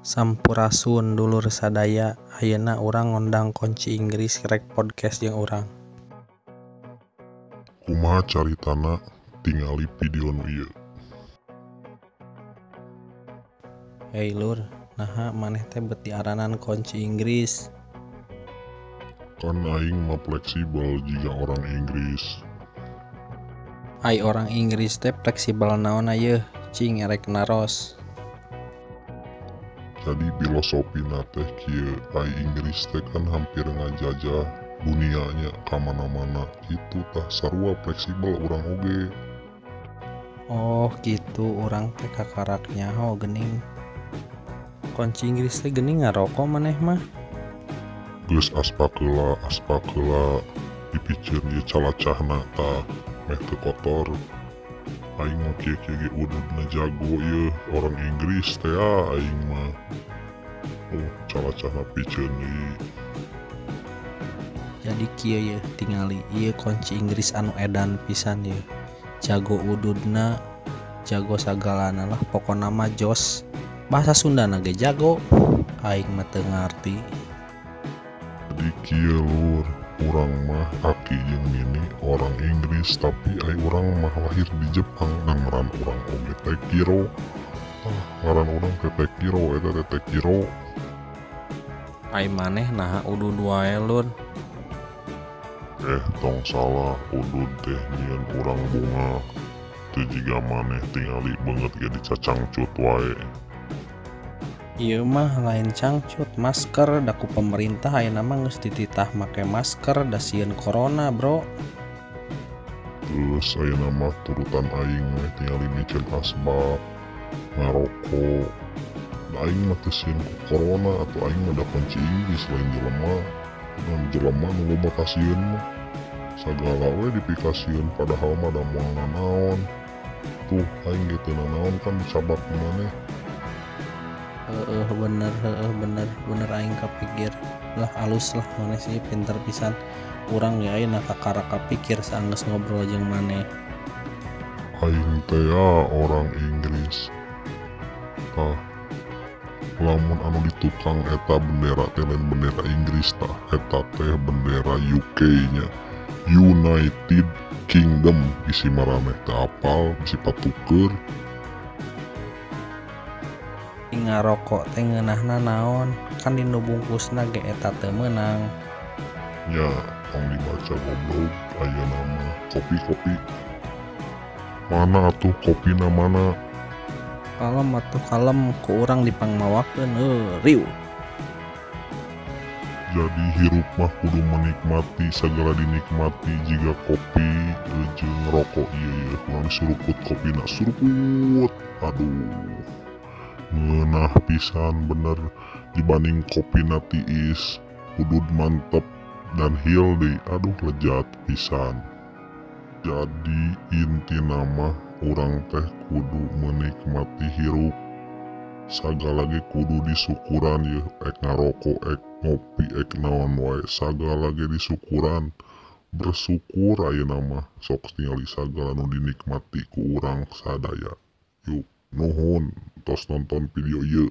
Sampurasun dulur sadaya, ayeuna urang ngondang Konci Inggris rek podcast jeung urang. Kumaha caritana tingali video nu ieu. Hei lur, naha maneh teh beuti aranan Konci Inggris? Kan aing mah fleksibel jiga orang Inggris. Ai orang Inggris teh fleksibel naon ayeuna cing erek naros. Jadi filosofina teh kieu, ai Inggris teh kan hampir ngajajah dunianya ka mana-mana. Kitu tah sarua fleksibel urang oge. Oh kitu, urang teh kakarak nyaho geuning. Konci Inggris teh geuning ngaroko maneh mah. Geus aspakeula dipikeun ieu calacahna tah meh teu kotor. Aing mah kieu-kieu ge ududna jago ieu orang Inggris teh aing mah. Calacahna piceun deui. Jadi kieu ye tingali ieu Konci Inggris anu edan pisan ye. Jago ududna, jago sagalana lah, pokona mah jos. Bahasa Sundana ge jago, aing mah teu ngarti. Jadi kieu lur, urang mah aki jeung nini orang Inggris tapi ai urang mah lahir di Jepang dan ngaran urang oge Tekiro. Ngaran urang teh Tekiro eta teh Tekiro. Ai maneh naha udud wae lur. Tong salah udud teh nyieun urang bunga. Teu jiga maneh tingali beungeut ge dicacangcut wae. Ieu mah lain cangcut, masker da ku pemerintah ayeuna mah geus dititah make masker da sieun corona, bro. Terus ayeuna mah turutan aing mah tingali micen asbak, ngaroko. Da aing mah teu sieun ku corona atau aing mah da Konci Inggris lain jelema. Dan jelema nu loba kasieun mah sagala we dipikasieun padahal mah da moal nanaon. Tuh aing ge teu nanaon kan sabab maneh. Bener aing kapikir. Lah alus lah maneh sih pinter pisan. Urang ge ayeuna kakara kapikir saenggeus ngobrol jeung maneh. Aing teh orang Inggris. Lamun anu di tukang eta bendera teh lain bendera Inggris tah, eta teh bendera UK nya, United Kingdom. Isi maraneh teh apal bisi patuker. Ngarokok teh ngeunahna naon? Kan dinu bungkusna ge eta teu meunang. Nya tong dibaca goblok aya nama kopi. Mana atuh kopina mana? Kalem atuh kalem, ku urang dipangmawakeun riuh. Jadi hirup mah kudu menikmati sagala dinikmati jiga kopi jeung rokok ieu kurang disuruput kopina suruput. Aduh. Ngeunah pisan bener dibanding kopina tiis, udud mantep dan hil deui. Aduh lezat pisan. Jadi intina mah urang teh kudu menikmati hirup. Sagala ge kudu disukuran ye, ek ngaroko, ek ngopi, ek naon wae, sagala ge disukuran. Bersyukur ayeuna mah sok tingali sagala nu dinikmati ku urang sadaya. Yuk, nuhun tos nonton video ieu.